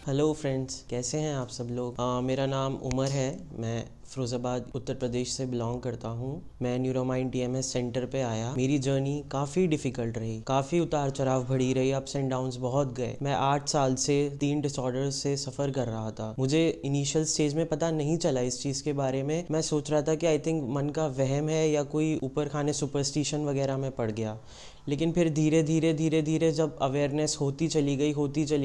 Hello friends, कैसे हैं आप सब लोग। मेरा नाम उमर है। मैं फ़िरोज़ाबाद उत्तर प्रदेश से बिलोंग करता हूँ। मैं न्यूरोमाइंड टीएमएस सेंटर पे आया। मेरी जर्नी काफ़ी डिफ़िकल्ट रही, काफ़ी उतार चढ़ाव भरी रही, अप्स एंड डाउन्स बहुत गए। मैं 8 साल से 3 डिसऑर्डर्स से सफ़र कर रहा था। मुझे इनिशियल स्टेज में पता नहीं चला इस चीज़ के बारे में। मैं सोच रहा था कि आई थिंक मन का वहम है या कोई ऊपर खाने सुपरस्टिशन वगैरह में पड़ गया। लेकिन फिर धीरे धीरे जब अवेयरनेस होती चली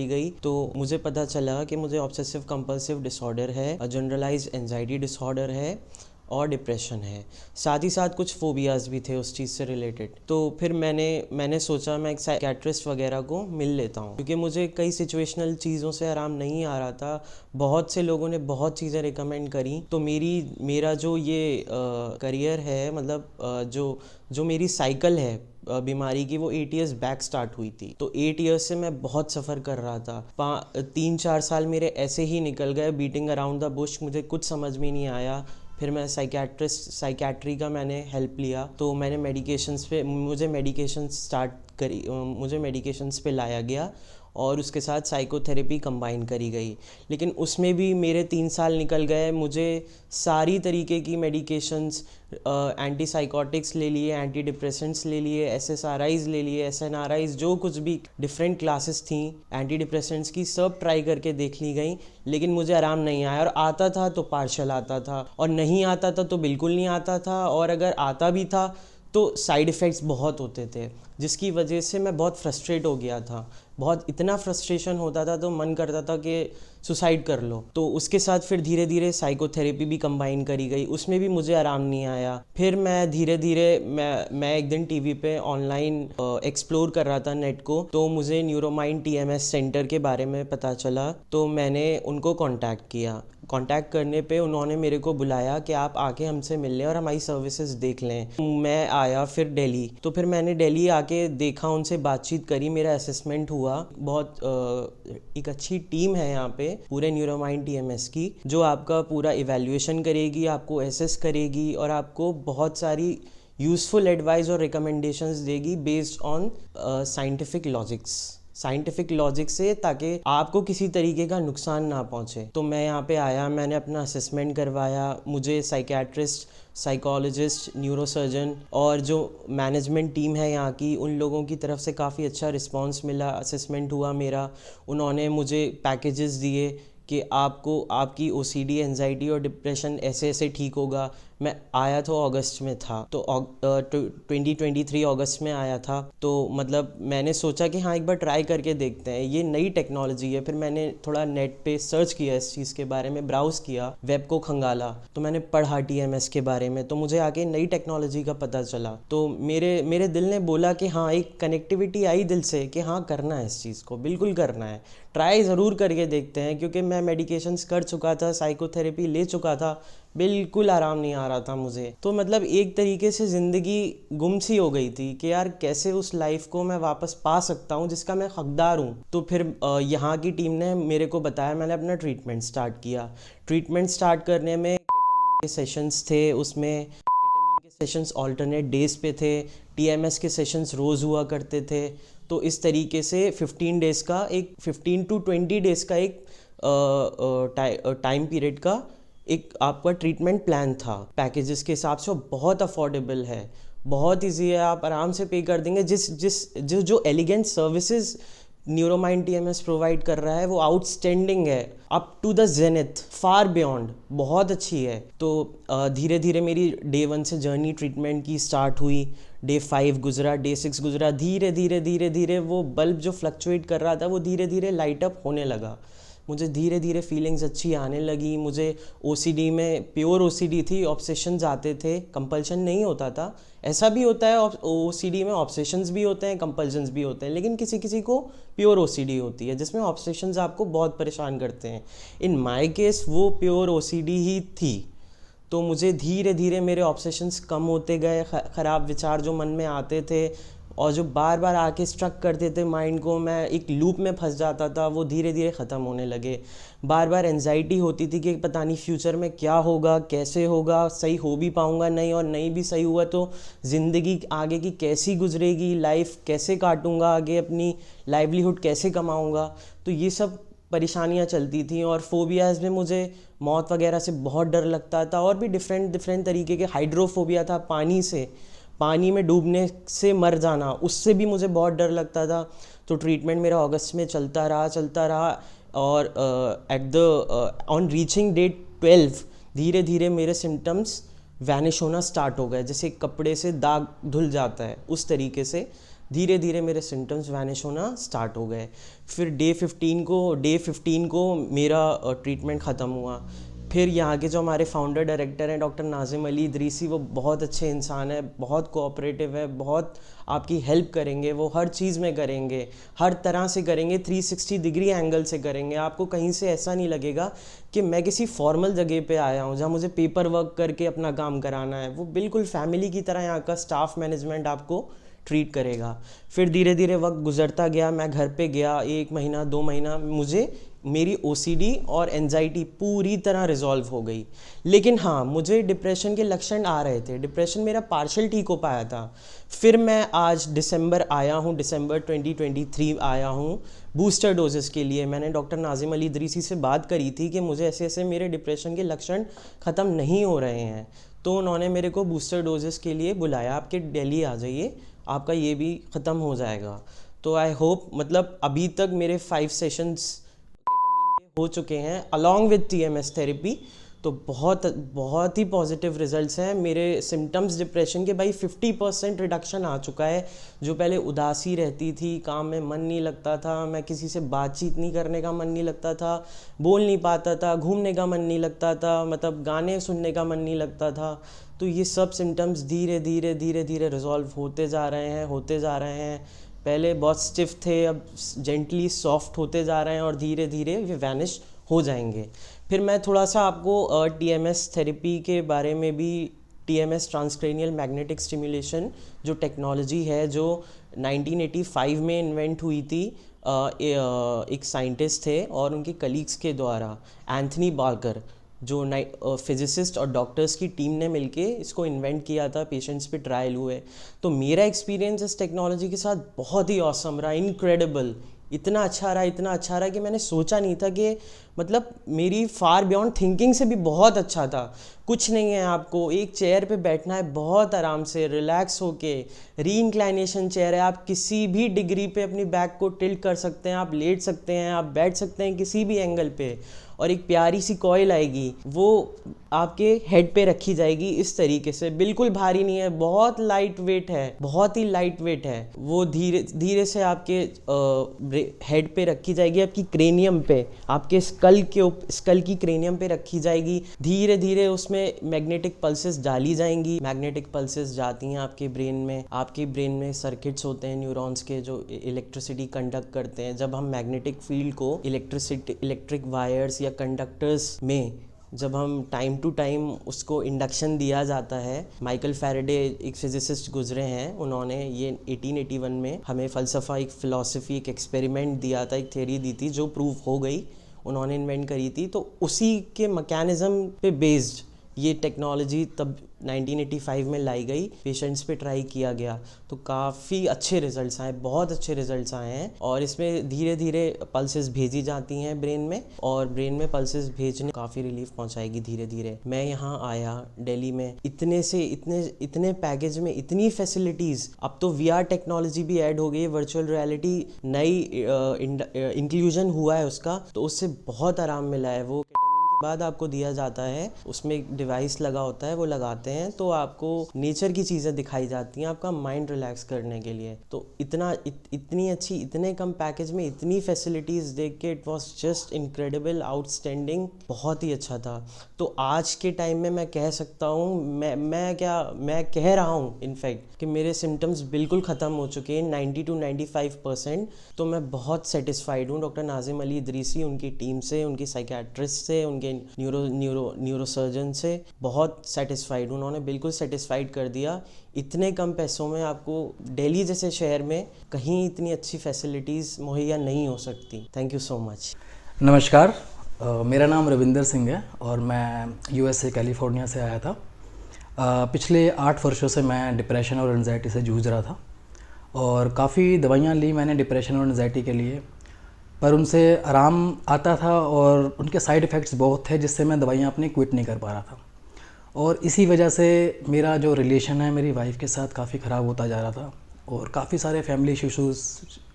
गई तो मुझे पता चला कि मुझे ऑब्सेसिव कंपल्सिव डिसऑर्डर है, जनरलाइज एंजाइटी डिसऑर्डर है और डिप्रेशन है। साथ ही साथ कुछ फोबियाज़ भी थे उस चीज़ से रिलेटेड। तो फिर मैंने सोचा मैं एक साइकियाट्रिस्ट वगैरह को मिल लेता हूँ, क्योंकि मुझे कई सिचुएशनल चीज़ों से आराम नहीं आ रहा था। बहुत से लोगों ने बहुत चीज़ें रिकमेंड करी। तो मेरा जो ये करियर है, मतलब जो मेरी साइकिल है बीमारी की, वो 8 ईयर्स बैक स्टार्ट हुई थी। तो 8 ईयर्स से मैं बहुत सफ़र कर रहा था। 3-4 साल मेरे ऐसे ही निकल गए बीटिंग अराउंड द बुश। मुझे कुछ समझ में नहीं आया। फिर मैं साइकियाट्री का मैंने हेल्प लिया। तो मैंने मुझे मेडिकेशंस पे लाया गया और उसके साथ साइकोथेरेपी कंबाइन करी गई। लेकिन उसमें भी मेरे 3 साल निकल गए। मुझे सारी तरीके की मेडिकेशंस, एंटी साइकोटिक्स ले लिए, एंटी डिप्रेसेंट्स ले लिए, SSRIs ले लिए, SNRIs, जो कुछ भी डिफरेंट क्लासेस थी एंटी डिप्रेसेंट्स की, सब ट्राई करके देख ली गई। लेकिन मुझे आराम नहीं आया। और आता था तो पार्शल आता था, और नहीं आता था तो बिल्कुल नहीं आता था, और अगर आता भी था तो साइड इफ़ेक्ट्स बहुत होते थे, जिसकी वजह से मैं बहुत फ्रस्ट्रेट हो गया था। बहुत इतना फ्रस्ट्रेशन होता था तो मन करता था कि सुसाइड कर लो। तो उसके साथ फिर धीरे धीरे साइकोथेरेपी भी कंबाइन करी गई। उसमें भी मुझे आराम नहीं आया। फिर मैं धीरे धीरे मैं एक दिन टीवी पे ऑनलाइन एक्सप्लोर कर रहा था नेट को। तो मुझे न्यूरोमाइंड टीएमएस सेंटर के बारे में पता चला। तो मैंने उनको कांटेक्ट किया। कांटेक्ट करने पे उन्होंने मेरे को बुलाया कि आप आके हमसे मिल लें और हमारी सर्विसेज देख लें। मैं आया फिर दिल्ली। तो फिर मैंने दिल्ली आके देखा, उनसे बातचीत करी, मेरा असेसमेंट हुआ। बहुत एक अच्छी टीम है यहाँ पे पूरे न्यूरोमाइंड टीएमएस की, जो आपका पूरा इवैल्यूएशन करेगी, आपको एसेस करेगी और आपको बहुत सारी यूज़फुल एडवाइस और रिकमेंडेशंस देगी बेस्ड ऑन साइंटिफिक लॉजिक से, ताकि आपको किसी तरीके का नुकसान ना पहुंचे। तो मैं यहाँ पे आया, मैंने अपना असेसमेंट करवाया। मुझे साइकियाट्रिस्ट, साइकोलॉजिस्ट, न्यूरोसर्जन और जो मैनेजमेंट टीम है यहाँ की, उन लोगों की तरफ से काफ़ी अच्छा रिस्पांस मिला। असेसमेंट हुआ मेरा। उन्होंने मुझे पैकेजेस दिए कि आपको आपकी OCD, एंजाइटी और डिप्रेशन ऐसे ऐसे ठीक होगा। मैं आया तो अगस्त में था, तो 2023 अगस्त में आया था। तो मतलब मैंने सोचा कि हाँ, एक बार ट्राई करके देखते हैं, ये नई टेक्नोलॉजी है। फिर मैंने थोड़ा नेट पे सर्च किया, इस चीज़ के बारे में ब्राउज़ किया, वेब को खंगाला। तो मैंने पढ़ा TMS के बारे में, तो मुझे आगे नई टेक्नोलॉजी का पता चला। तो मेरे दिल ने बोला कि हाँ, एक कनेक्टिविटी आई दिल से कि हाँ, करना है, इस चीज़ को बिल्कुल करना है, ट्राई ज़रूर करके देखते हैं। क्योंकि मैं मेडिकेशंस कर चुका था, साइकोथेरेपी ले चुका था, बिल्कुल आराम नहीं आ रहा था मुझे। तो मतलब एक तरीके से ज़िंदगी गुम सी हो गई थी कि यार कैसे उस लाइफ को मैं वापस पा सकता हूँ जिसका मैं हकदार हूँ। तो फिर यहाँ की टीम ने मेरे को बताया, मैंने अपना ट्रीटमेंट स्टार्ट किया। ट्रीटमेंट स्टार्ट करने में केटामीन के सेशंस थे, उसमें केटामीन के सेशंस ऑल्टरनेट डेज़ पे थे, TMS के सेशंस रोज़ हुआ करते थे। तो इस तरीके से 15 डेज़ का, एक 15 to 20 डेज़ का एक टाइम पीरियड का एक आपका ट्रीटमेंट प्लान था। पैकेजेस के हिसाब से वो बहुत अफोर्डेबल है, बहुत इजी है, आप आराम से पे कर देंगे। जो elegant services Neuromind TMS provide कर रहा है वो आउटस्टैंडिंग है, up to the zenith, far beyond, बहुत अच्छी है। तो धीरे धीरे मेरी डे 1 से जर्नी ट्रीटमेंट की स्टार्ट हुई। डे 5 गुजरा, डे 6 गुजरा। धीरे धीरे वो बल्ब जो फ्लक्चुएट कर रहा था वो धीरे धीरे लाइट अप होने लगा। मुझे धीरे धीरे फीलिंग्स अच्छी आने लगी। मुझे OCD में, प्योर OCD थी, ऑब्सेशंस आते थे, कंपल्शन नहीं होता था। ऐसा भी होता है OCD में, ऑब्सेशंस भी होते हैं, कंपल्शंस भी होते हैं, लेकिन किसी किसी को प्योर OCD होती है जिसमें ऑब्सेशंस आपको बहुत परेशान करते हैं। इन माय केस वो प्योर OCD ही थी। तो मुझे धीरे धीरे मेरे ऑब्सेशंस कम होते गए। ख़राब विचार जो मन में आते थे और जो बार बार आके स्ट्रक करते थे माइंड को, मैं एक लूप में फंस जाता था, वो धीरे धीरे ख़त्म होने लगे। बार बार एंजाइटी होती थी कि पता नहीं फ्यूचर में क्या होगा, कैसे होगा, सही हो भी पाऊँगा नहीं, और नहीं भी सही हुआ तो ज़िंदगी आगे की कैसी गुजरेगी, लाइफ कैसे काटूँगा, आगे अपनी लाइवलीहुड कैसे कमाऊँगा। तो ये सब परेशानियाँ चलती थी, और फोबियाज़ में मुझे मौत वगैरह से बहुत डर लगता था, और भी डिफरेंट डिफरेंट तरीके के, हाइड्रोफोबिया था, पानी से, पानी में डूबने से मर जाना, उससे भी मुझे बहुत डर लगता था। तो ट्रीटमेंट मेरा अगस्त में चलता रहा, और at the on reaching day 12 धीरे धीरे मेरे सिम्टम्स वैनिश होना स्टार्ट हो गए, जैसे कपड़े से दाग धुल जाता है उस तरीके से धीरे धीरे मेरे सिम्टम्स वैनिश होना स्टार्ट हो गए। फिर डे 15 को मेरा ट्रीटमेंट ख़त्म हुआ। फिर यहाँ के जो हमारे फाउंडर डायरेक्टर हैं डॉक्टर नाजिम अली इदरीसी, वो बहुत अच्छे इंसान है, बहुत कोऑपरेटिव है, बहुत आपकी हेल्प करेंगे, वो हर चीज़ में करेंगे, हर तरह से करेंगे, 360 डिग्री एंगल से करेंगे। आपको कहीं से ऐसा नहीं लगेगा कि मैं किसी फॉर्मल जगह पे आया हूँ जहाँ मुझे पेपर वर्क करके अपना काम कराना है। वो बिल्कुल फैमिली की तरह यहाँ का स्टाफ मैनेजमेंट आपको ट्रीट करेगा। फिर धीरे धीरे वक्त गुजरता गया, मैं घर पे गया, 1 महीना 2 महीना, मुझे मेरी ओसीडी और एंजाइटी पूरी तरह रिजॉल्व हो गई। लेकिन हाँ, मुझे डिप्रेशन के लक्षण आ रहे थे, डिप्रेशन मेरा पार्शल ठीक हो पाया था। फिर मैं आज दिसंबर 2023 आया हूँ बूस्टर डोजेस के लिए। मैंने डॉक्टर नाजिम अली इदरीसी से बात करी थी कि मुझे ऐसे ऐसे मेरे डिप्रेशन के लक्षण ख़त्म नहीं हो रहे हैं, तो उन्होंने मेरे को बूस्टर डोजेस के लिए बुलाया, आपके दिल्ली आ जाइए, आपका ये भी ख़त्म हो जाएगा। तो आई होप, मतलब अभी तक मेरे 5 सेशंस केटामीन के हो चुके हैं अलॉन्ग विद टीएमएस थेरेपी। तो बहुत ही पॉजिटिव रिजल्ट्स हैं। मेरे सिम्टम्स डिप्रेशन के भाई 50% रिडक्शन आ चुका है। जो पहले उदासी रहती थी, काम में मन नहीं लगता था, मैं किसी से बातचीत नहीं करने का मन नहीं लगता था, बोल नहीं पाता था, घूमने का मन नहीं लगता था, मतलब गाने सुनने का मन नहीं लगता था, तो ये सब सिम्टम्स धीरे धीरे रिजॉल्व होते जा रहे हैं। पहले बहुत स्टिफ थे, अब जेंटली सॉफ्ट होते जा रहे हैं, और धीरे धीरे ये वैनिश हो जाएंगे। फिर मैं थोड़ा सा आपको टीएमएस थेरेपी के बारे में भी, टीएमएस ट्रांसक्रेनियल मैग्नेटिक स्टिमुलेशन जो टेक्नोलॉजी है, जो 1985 में इन्वेंट हुई थी, एक साइंटिस्ट थे और उनके कलीग्स के द्वारा, एंथनी बार्कर, जो फिजिसिस्ट और डॉक्टर्स की टीम ने मिलके इसको इन्वेंट किया था, पेशेंट्स पे ट्रायल हुए। तो मेरा एक्सपीरियंस इस टेक्नोलॉजी के साथ बहुत ही ऑसम रहा, इनक्रेडिबल, इतना अच्छा रहा कि मैंने सोचा नहीं था कि, मतलब मेरी फार बियॉन्ड थिंकिंग से भी बहुत अच्छा था। कुछ नहीं है, आपको एक चेयर पे बैठना है, बहुत आराम से रिलैक्स होके, री इंक्लाइनेशन चेयर है, आप किसी भी डिग्री पे अपनी बैक को टिल्ट कर सकते हैं, आप लेट सकते हैं, आप बैठ सकते हैं किसी भी एंगल पे, और एक प्यारी सी कॉइल आएगी, वो आपके हेड पे रखी जाएगी इस तरीके से, बिल्कुल भारी नहीं है, बहुत लाइट वेट है, बहुत ही लाइट वेट है। वो धीरे धीरे से आपके हेड पे रखी जाएगी, आपकी क्रेनियम पे, आपके स्कल की क्रेनियम पे रखी जाएगी। धीरे धीरे उसमें मैग्नेटिक पल्सेस डाली जाएंगी, मैग्नेटिक पल्सेस जाती हैं आपके ब्रेन में। आपके ब्रेन में सर्किट्स होते हैं न्यूरॉन्स के, जो इलेक्ट्रिसिटी कंडक्ट करते हैं। जब हम मैग्नेटिक फील्ड को इलेक्ट्रिक वायर्स या कंडक्टर्स में जब हम टाइम टू टाइम उसको इंडक्शन दिया जाता है, माइकल फैराडे एक फिजिसिस्ट गुजरे हैं, उन्होंने ये 1881 में हमें फ़लसफ़ा, एक फ़िलॉसफ़ी, एक एक्सपेरिमेंट दिया था, एक थ्योरी दी थी जो प्रूव हो गई, उन्होंने इन्वेंट करी थी। तो उसी के मैकेनिज़्म पे बेस्ड ये टेक्नोलॉजी तब 1985 में लाई गई, पेशेंट्स पे ट्राई किया गया, तो काफ़ी अच्छे रिजल्ट्स आए, बहुत अच्छे रिजल्ट्स आए हैं। और इसमें धीरे धीरे पल्सेस भेजी जाती हैं ब्रेन में, और ब्रेन में पल्सेस भेजने काफ़ी रिलीफ पहुंचाएगी धीरे धीरे। मैं यहाँ आया दिल्ली में, इतने पैकेज में इतनी फैसिलिटीज़, अब तो वीआर टेक्नोलॉजी भी ऐड हो गई है, वर्चुअल रियलिटी नई इंक्लूजन हुआ है उसका, तो उससे बहुत आराम मिला है। वो बाद आपको दिया जाता है, उसमें एक डिवाइस लगा होता है, वो लगाते हैं तो आपको नेचर की चीज़ें दिखाई जाती हैं, आपका माइंड रिलैक्स करने के लिए। तो इतनी अच्छी, इतने कम पैकेज में इतनी फैसिलिटीज़ देख के it was just incredible, outstanding, बहुत ही अच्छा था। तो आज के टाइम में मैं कह सकता हूँ, मैं कह रहा हूँ इनफैक्ट कि मेरे सिम्टम्स बिल्कुल ख़त्म हो चुके हैं 90 to 95%। तो मैं बहुत सेटिस्फाइड हूँ डॉक्टर नाजिम अली इदरीसी, उनकी टीम से, उनकी साइकेट्रिस्ट से, उनके न्यूरोसर्जन से बहुत सेटिस्फाइड हूँ। उन्होंने बिल्कुल सेटिस्फाइड कर दिया। इतने कम पैसों में आपको दिल्ली जैसे शहर में कहीं इतनी अच्छी फैसिलिटीज़ मुहैया नहीं हो सकती। Thank you so much. नमस्कार, मेरा नाम रविंदर सिंह है और मैं यूएसए कैलिफोर्निया से आया था। पिछले 8 वर्षों से मैं डिप्रेशन और एंजाइटी से जूझ रहा था और काफ़ी दवाइयाँ ली मैंने डिप्रेशन और एंजाइटी के लिए। पर उनसे आराम आता था और उनके साइड इफ़ेक्ट्स बहुत थे जिससे मैं दवाइयाँ अपनी क्विट नहीं कर पा रहा था। और इसी वजह से मेरा जो रिलेशन है मेरी वाइफ़ के साथ काफ़ी ख़राब होता जा रहा था और काफ़ी सारे फैमिली इश्यूज़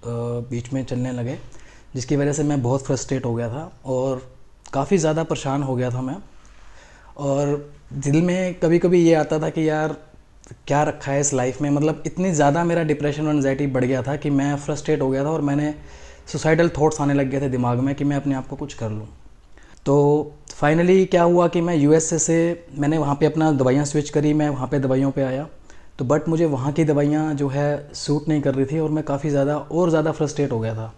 बीच में चलने लगे, जिसकी वजह से मैं बहुत फ्रस्ट्रेट हो गया था और काफ़ी ज़्यादा परेशान हो गया था मैं। और दिल में कभी कभी ये आता था कि यार क्या रखा है इस लाइफ में, मतलब इतनी ज़्यादा मेरा डिप्रेशन और एंजाइटी बढ़ गया था कि मैं फ्रस्ट्रेट हो गया था और मैंने सुसाइडल थॉट्स आने लग गए थे दिमाग में कि मैं अपने आप को कुछ कर लूँ। तो फाइनली क्या हुआ कि मैं यूएसए से मैंने वहाँ पे अपना दवाइयाँ स्विच करी, मैं वहाँ पे दवाइयों पे आया। तो बट मुझे वहाँ की दवाइयाँ जो है सूट नहीं कर रही थी और मैं काफ़ी ज़्यादा फ्रस्ट्रेट हो गया था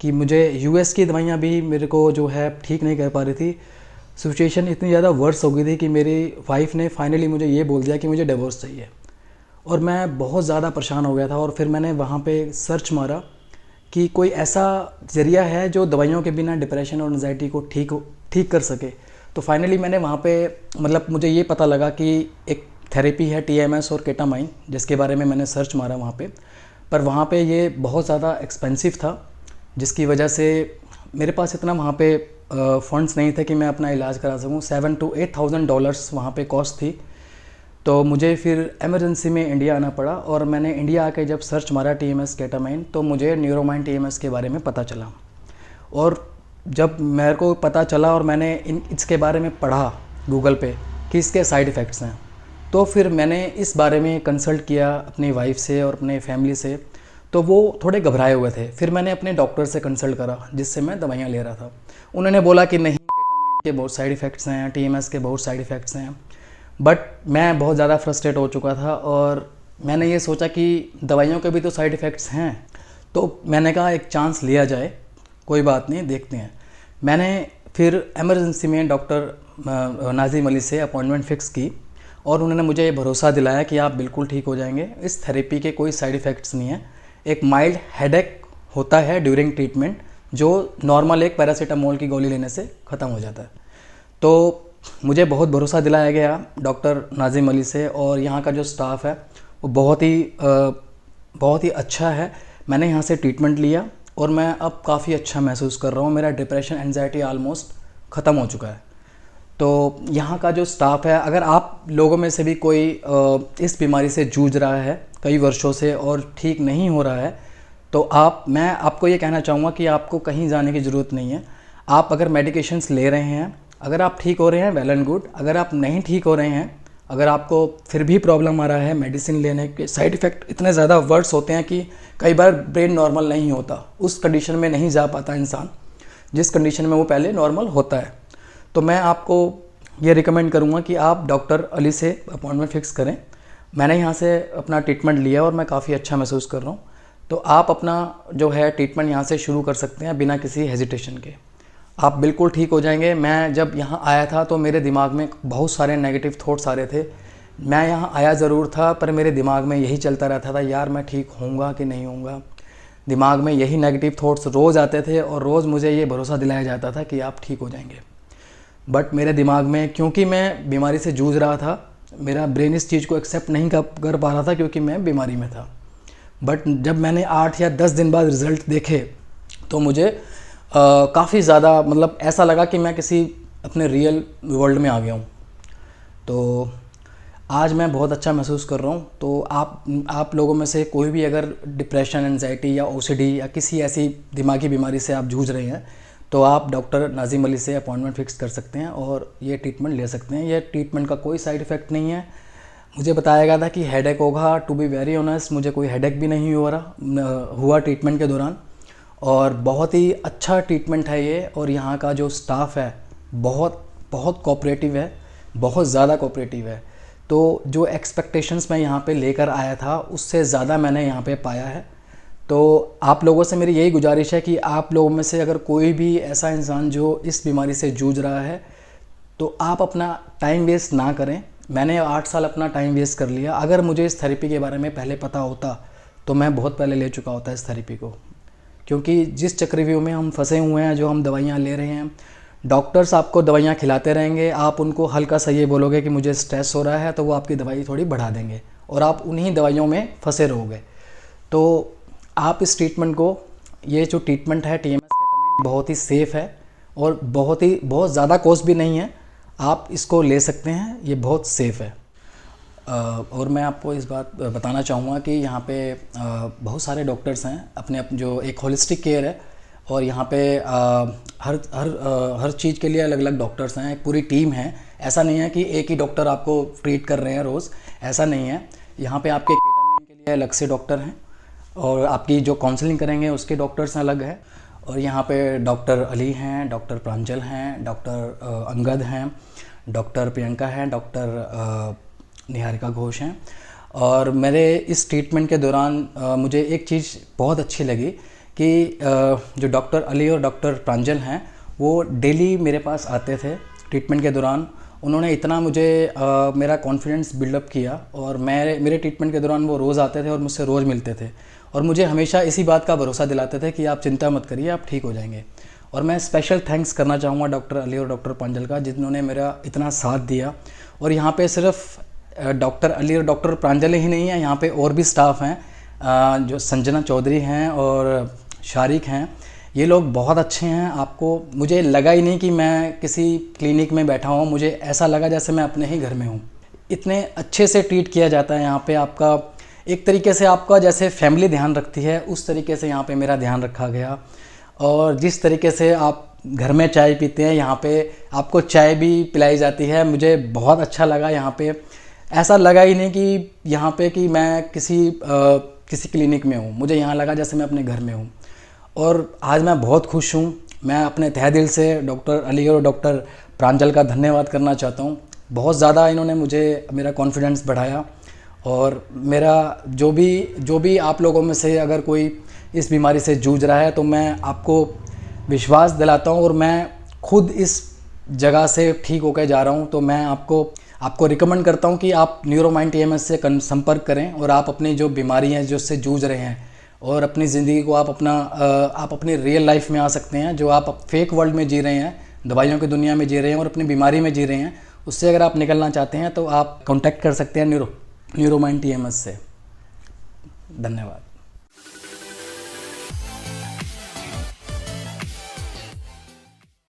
कि मुझे यूएस की दवाइयाँ भी मेरे को जो है ठीक नहीं कर पा रही थी। सिचुएशन इतनी ज़्यादा वर्स हो गई थी कि मेरी वाइफ़ ने फाइनली मुझे ये बोल दिया कि मुझे डिवोर्स चाहिए और मैं बहुत ज़्यादा परेशान हो गया था। और फिर मैंने वहाँ पे सर्च मारा कि कोई ऐसा ज़रिया है जो दवाइयों के बिना डिप्रेशन और एंजाइटी को ठीक कर सके। तो फाइनली मैंने वहाँ पे मतलब मुझे ये पता लगा कि एक थेरेपी है TMS और केटामाइन, जिसके बारे में मैंने सर्च मारा वहाँ पे। पर वहाँ पे ये बहुत ज़्यादा एक्सपेंसिव था, जिसकी वजह से मेरे पास इतना वहाँ पे फंड्स नहीं थे कि मैं अपना इलाज करा सकूँ। $7,000 to $8,000 वहाँ पे कॉस्ट थी। तो मुझे फिर इमरजेंसी में इंडिया आना पड़ा और मैंने इंडिया आके जब सर्च मारा TMS केटामाइन तो मुझे न्यूरोमाइन TMS के बारे में पता चला। और जब मेरे को पता चला और मैंने इसके बारे में पढ़ा गूगल पे कि इसके साइड इफ़ेक्ट्स हैं, तो फिर मैंने इस बारे में कंसल्ट किया अपनी वाइफ से और अपने फैमिली से। तो वो थोड़े घबराए हुए थे। फिर मैंने अपने डॉक्टर से कंसल्ट करा जिससे मैं दवाइयाँ ले रहा था। उन्होंने बोला कि नहीं, केटामाइन के बहुत साइड इफ़ेक्ट्स हैं, TMS के बहुत साइड इफ़ेक्ट्स हैं। बट मैं बहुत ज़्यादा फ्रस्ट्रेट हो चुका था और मैंने ये सोचा कि दवाइयों के भी तो साइड इफ़ेक्ट्स हैं। तो मैंने कहा एक चांस लिया जाए, कोई बात नहीं, देखते हैं। मैंने फिर इमरजेंसी में डॉक्टर नाजिम अली से अपॉइंटमेंट फ़िक्स की और उन्होंने मुझे भरोसा दिलाया कि आप बिल्कुल ठीक हो जाएंगे, इस थेरेपी के कोई साइड इफ़ेक्ट्स नहीं है। एक माइल्ड हेडेक होता है ड्यूरिंग ट्रीटमेंट, जो नॉर्मल एक पैरासीटामोल की गोली लेने से ख़त्म हो जाता है। तो मुझे बहुत भरोसा दिलाया गया डॉक्टर नाजिम अली से और यहाँ का जो स्टाफ है वो बहुत ही अच्छा है। मैंने यहाँ से ट्रीटमेंट लिया और मैं अब काफ़ी अच्छा महसूस कर रहा हूँ। मेरा डिप्रेशन एंजाइटी ऑलमोस्ट ख़त्म हो चुका है। तो यहाँ का जो स्टाफ है, अगर आप लोगों में से भी कोई इस बीमारी से जूझ रहा है कई वर्षों से और ठीक नहीं हो रहा है, तो मैं आपको ये कहना चाहूँगा कि आपको कहीं जाने की ज़रूरत नहीं है। आप अगर मेडिकेशंस ले रहे हैं, अगर आप ठीक हो रहे हैं वेल एंड गुड। अगर आप नहीं ठीक हो रहे हैं, अगर आपको फिर भी प्रॉब्लम आ रहा है, मेडिसिन लेने के साइड इफ़ेक्ट इतने ज़्यादा वर्स होते हैं कि कई बार ब्रेन नॉर्मल नहीं होता, उस कंडीशन में नहीं जा पाता इंसान जिस कंडीशन में वो पहले नॉर्मल होता है। तो मैं आपको ये रिकमेंड करूँगा कि आप डॉक्टर अली से अपॉइंटमेंट फ़िक्स करें। मैंने यहाँ से अपना ट्रीटमेंट लिया और मैं काफ़ी अच्छा महसूस कर रहा हूँ। तो आप अपना जो है ट्रीटमेंट यहाँ से शुरू कर सकते हैं बिना किसी हेजिटेशन के। आप बिल्कुल ठीक हो जाएंगे। मैं जब यहाँ आया था तो मेरे दिमाग में बहुत सारे नेगेटिव थॉट्स आ रहे थे। मैं यहाँ आया ज़रूर था पर मेरे दिमाग में यही चलता रहता था, यार मैं ठीक होऊंगा कि नहीं होऊंगा। दिमाग में यही नेगेटिव थॉट्स रोज़ आते थे और रोज़ मुझे ये भरोसा दिलाया जाता था कि आप ठीक हो जाएंगे। बट मेरे दिमाग में, क्योंकि मैं बीमारी से जूझ रहा था, मेरा ब्रेन इस चीज़ को एक्सेप्ट नहीं कर पा रहा था क्योंकि मैं बीमारी में था। बट जब मैंने 8 या 10 दिन बाद रिज़ल्ट देखे तो मुझे काफ़ी ज़्यादा मतलब ऐसा लगा कि मैं किसी अपने रियल वर्ल्ड में आ गया हूँ। तो आज मैं बहुत अच्छा महसूस कर रहा हूँ। तो आप लोगों में से कोई भी अगर डिप्रेशन, एंजाइटी या OCD या किसी ऐसी दिमागी बीमारी से आप जूझ रहे हैं तो आप डॉक्टर नाजिम अली से अपॉइंटमेंट फ़िक्स कर सकते हैं और ये ट्रीटमेंट ले सकते हैं। ये ट्रीटमेंट का कोई साइड इफ़ेक्ट नहीं है। मुझे बताया गया था कि हेडेक होगा, टू बी वेरी ऑनेस्ट मुझे कोई हेडेक भी नहीं हुआ ट्रीटमेंट के दौरान। और बहुत ही अच्छा ट्रीटमेंट है ये। और यहाँ का जो स्टाफ है बहुत बहुत कोऑपरेटिव है, बहुत ज़्यादा कोऑपरेटिव है। तो जो एक्सपेक्टेशंस मैं यहाँ पे लेकर आया था उससे ज़्यादा मैंने यहाँ पे पाया है। तो आप लोगों से मेरी यही गुजारिश है कि आप लोगों में से अगर कोई भी ऐसा इंसान जो इस बीमारी से जूझ रहा है तो आप अपना टाइम वेस्ट ना करें। मैंने 8 साल अपना टाइम वेस्ट कर लिया। अगर मुझे इस थेरेपी के बारे में पहले पता होता तो मैं बहुत पहले ले चुका होता इस थेरेपी को, क्योंकि जिस चक्रव्यूह में हम फंसे हुए हैं, जो हम दवाइयाँ ले रहे हैं, डॉक्टर्स आपको दवाइयाँ खिलाते रहेंगे, आप उनको हल्का सा ये बोलोगे कि मुझे स्ट्रेस हो रहा है तो वो आपकी दवाई थोड़ी बढ़ा देंगे और आप उन्हीं दवाइयों में फंसे रहोगे। तो आप इस ट्रीटमेंट को, ये जो ट्रीटमेंट है TMS केटामाइन, बहुत ही सेफ़ है और बहुत ज़्यादा कॉस्ट भी नहीं है, आप इसको ले सकते हैं, ये बहुत सेफ़ है। और मैं आपको इस बात बताना चाहूँगा कि यहाँ पे बहुत सारे डॉक्टर्स हैं, अपने जो एक होलिस्टिक केयर है, और यहाँ पे हर चीज़ के लिए अलग अलग डॉक्टर्स हैं, एक पूरी टीम है। ऐसा नहीं है कि एक ही डॉक्टर आपको ट्रीट कर रहे हैं रोज़, ऐसा नहीं है। यहाँ पे आपके केटामिन के लिए अलग से डॉक्टर हैं और आपकी जो काउंसलिंग करेंगे उसके डॉक्टर्स अलग हैं। और यहाँ पे डॉक्टर अली हैं, डॉक्टर प्रांजल हैं, डॉक्टर अंगद हैं, डॉक्टर प्रियंका हैं, डॉक्टर निहारिका घोष हैं। और मेरे इस ट्रीटमेंट के दौरान मुझे एक चीज़ बहुत अच्छी लगी कि जो डॉक्टर अली और डॉक्टर प्रांजल हैं वो डेली मेरे पास आते थे ट्रीटमेंट के दौरान। उन्होंने इतना मुझे मेरा कॉन्फिडेंस बिल्डअप किया, और मेरे ट्रीटमेंट के दौरान वो रोज़ आते थे और मुझसे रोज़ मिलते थे और मुझे हमेशा इसी बात का भरोसा दिलाते थे कि आप चिंता मत करिए, आप ठीक हो जाएंगे। और मैं स्पेशल थैंक्स करना चाहूँगा डॉक्टर अली और डॉक्टर प्रांजल का, जिन्होंने मेरा इतना साथ दिया। और यहाँ पे सिर्फ डॉक्टर अली और डॉक्टर प्रांजल ही नहीं है, यहाँ पे और भी स्टाफ हैं, जो संजना चौधरी हैं और शारिक हैं। ये लोग बहुत अच्छे हैं। मुझे लगा ही नहीं कि मैं किसी क्लिनिक में बैठा हूँ, मुझे ऐसा लगा जैसे मैं अपने ही घर में हूँ। इतने अच्छे से ट्रीट किया जाता है यहाँ पे। आपका एक तरीके से आपका जैसे फैमिली ध्यान रखती है, उस तरीके से यहाँ पे मेरा ध्यान रखा गया। और जिस तरीके से आप घर में चाय पीते हैं, यहाँ पे आपको चाय भी पिलाई जाती है। मुझे बहुत अच्छा लगा यहाँ पे। ऐसा लगा ही नहीं कि यहाँ पे कि मैं किसी क्लिनिक में हूँ, मुझे यहाँ लगा जैसे मैं अपने घर में हूँ। और आज मैं बहुत खुश हूँ। मैं अपने तहे दिल से डॉक्टर अली और डॉक्टर प्रांजल का धन्यवाद करना चाहता हूँ। बहुत ज़्यादा इन्होंने मेरा कॉन्फिडेंस बढ़ाया। और मेरा जो भी आप लोगों में से अगर कोई इस बीमारी से जूझ रहा है, तो मैं आपको विश्वास दिलाता हूँ, और मैं खुद इस जगह से ठीक होकर जा रहा हूँ। तो मैं आपको रिकमेंड करता हूँ कि आप न्यूरोमाइंड TMS से संपर्क करें, और आप अपनी जो बीमारी हैं जो उससे जूझ रहे हैं, और अपनी ज़िंदगी को आप अपनी रियल लाइफ में आ सकते हैं। जो आप फेक वर्ल्ड में जी रहे हैं, दवाइयों की दुनिया में जी रहे हैं और अपनी बीमारी में जी रहे हैं, उससे अगर आप निकलना चाहते हैं तो आप कांटेक्ट कर सकते हैं न्यूरोमाइंड TMS से। धन्यवाद।